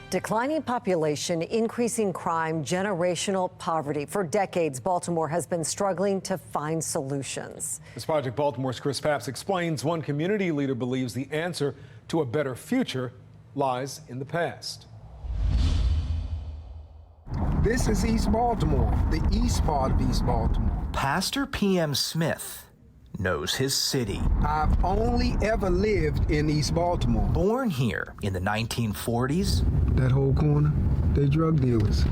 Declining population, increasing crime, generational poverty. For decades, Baltimore has been struggling to find solutions. This Project Baltimore's Chris Papps explains one community leader believes the answer to a better future lies in the past. This is East Baltimore, the east part of East Baltimore. Pastor P.M. Smith knows his city. I've only ever lived in East Baltimore. Born here in the 1940s. That whole corner, they drug dealers.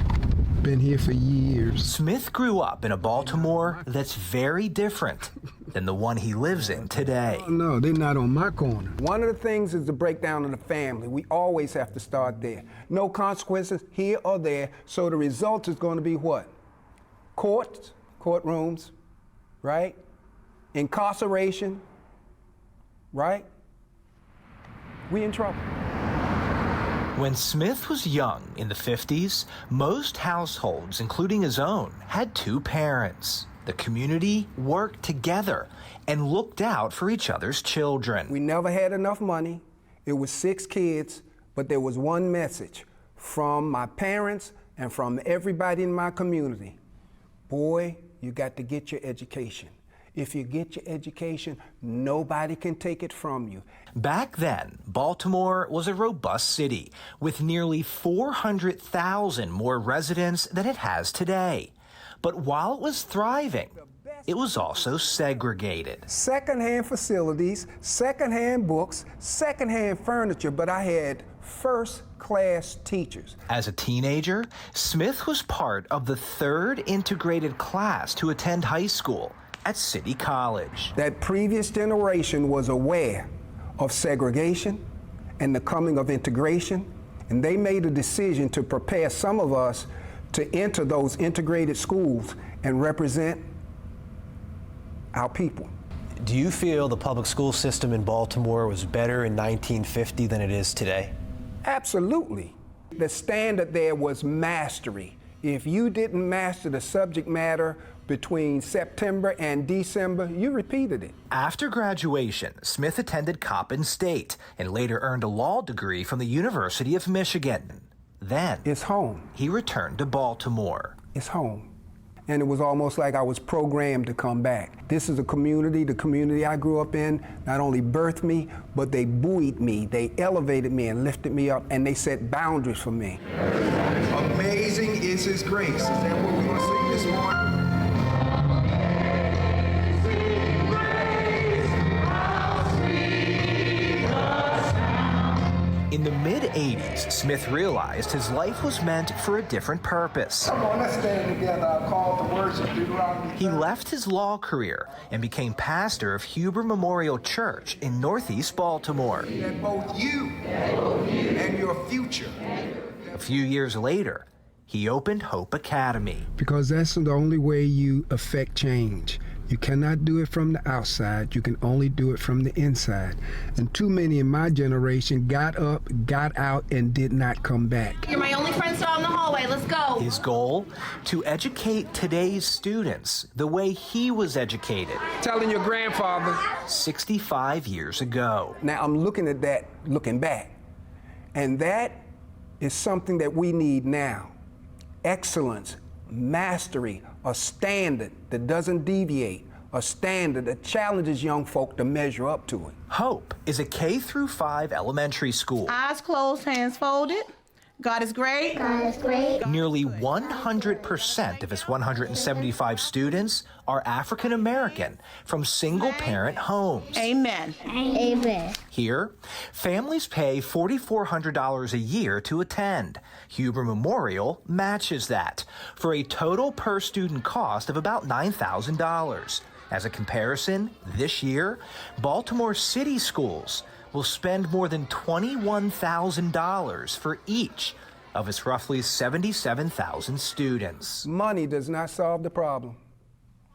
Been here for years. Smith grew up in a Baltimore that's very different than the one he lives in today. Oh, no, they're not on my corner. One of the things is the breakdown of the family. We always have to start there. No consequences here or there, so the result is going to be what? Courtrooms, right? Incarceration, right? We in trouble. When Smith was young in the 50s, most households, including his own, had two parents. The community worked together and looked out for each other's children. We never had enough money. It was 6 kids, but there was one message from my parents and from everybody in my community. Boy, you got to get your education. If you get your education, nobody can take it from you. Back then, Baltimore was a robust city with nearly 400,000 more residents than it has today. But while it was thriving, it was also segregated. Secondhand facilities, secondhand books, secondhand furniture, but I had first-class teachers. As a teenager, Smith was part of the 3rd integrated class to attend high school at City College. That previous generation was aware of segregation and the coming of integration, and they made a decision to prepare some of us to enter those integrated schools and represent our people. Do you feel the public school system in Baltimore was better in 1950 than it is today? Absolutely. The standard there was mastery. If you didn't master the subject matter between September and December, you repeated it. After graduation, Smith attended Coppin State and later earned a law degree from the University of Michigan. Then, it's home. He returned to Baltimore. It's home. And it was almost like I was programmed to come back. This is a community, the community I grew up in, not only birthed me, but they buoyed me, they elevated me and lifted me up, and they set boundaries for me. Amazing is His grace. Is that what we're going to sing this morning? In the mid-'80s, Smith realized his life was meant for a different purpose. Come on, let's stand together. I'll call to worship. Deuteronomy. He left his law career and became pastor of Huber Memorial Church in Northeast Baltimore. That both you and your future. A few years later, he opened H.O.P Academy. Because that's the only way you affect change. You cannot do it from the outside. You can only do it from the inside. And too many in my generation got up, got out, and did not come back. You're my only friend still in the hallway. Let's go. His goal? To educate today's students the way he was educated. Telling your grandfather. 65 years ago. Now I'm looking at that, looking back. And that is something that we need now. Excellence, mastery, a standard that doesn't deviate, a standard that challenges young folk to measure up to it. H.O.P is a K-5 elementary school. Eyes closed, hands folded. God is great. God is great. Nearly 100% of its 175 students are African American from single-parent homes. Amen. Amen. Here, families pay $4,400 a year to attend. Huber Memorial matches that for a total per-student cost of about $9,000. As a comparison, this year, Baltimore City schools will spend more than $21,000 for each of its roughly 77,000 students. Money does not solve the problem.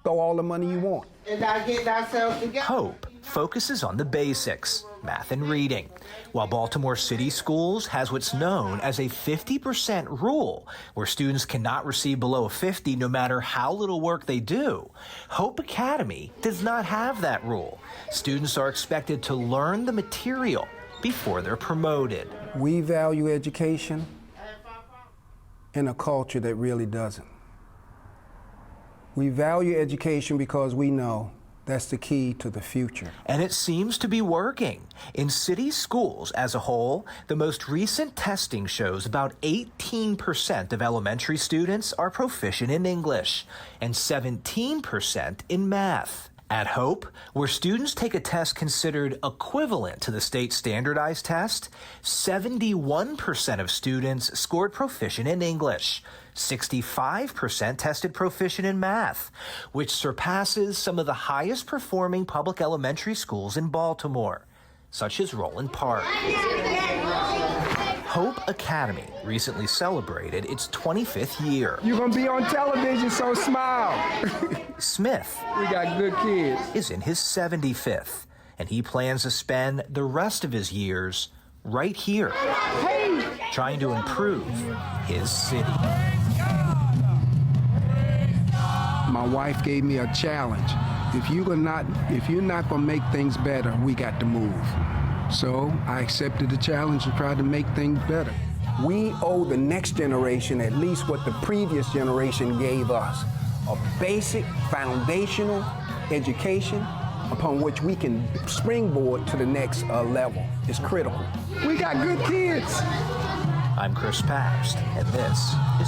Throw all the money you want. And I get ourselves together. H.O.P focuses on the basics, math and reading, while Baltimore City Schools has what's known as a 50% rule, where students cannot receive below a 50 no matter how little work they do. H.O.P Academy does not have that rule. Students are expected to learn the material before they're promoted. We value education in a culture that really doesn't. We value education because we know that's the key to the future. And it seems to be working. In city schools as a whole, the most recent testing shows about 18% of elementary students are proficient in English and 17% in math. At H.O.P, where students take a test considered equivalent to the state standardized test, 71% of students scored proficient in English. 65% tested proficient in math, which surpasses some of the highest performing public elementary schools in Baltimore, such as Roland Park. H.O.P Academy recently celebrated its 25th year. You're gonna be on television, so smile. Smith, We got good kids. is in his 75th, and he plans to spend the rest of his years right here, trying to improve his city. My wife gave me a challenge. If you're not gonna make things better, we got to move. So I accepted the challenge and tried to make things better. We owe the next generation at least what the previous generation gave us, a basic foundational education upon which we can springboard to the next level. It's critical. We got good kids. I'm Chris Pabst, and this is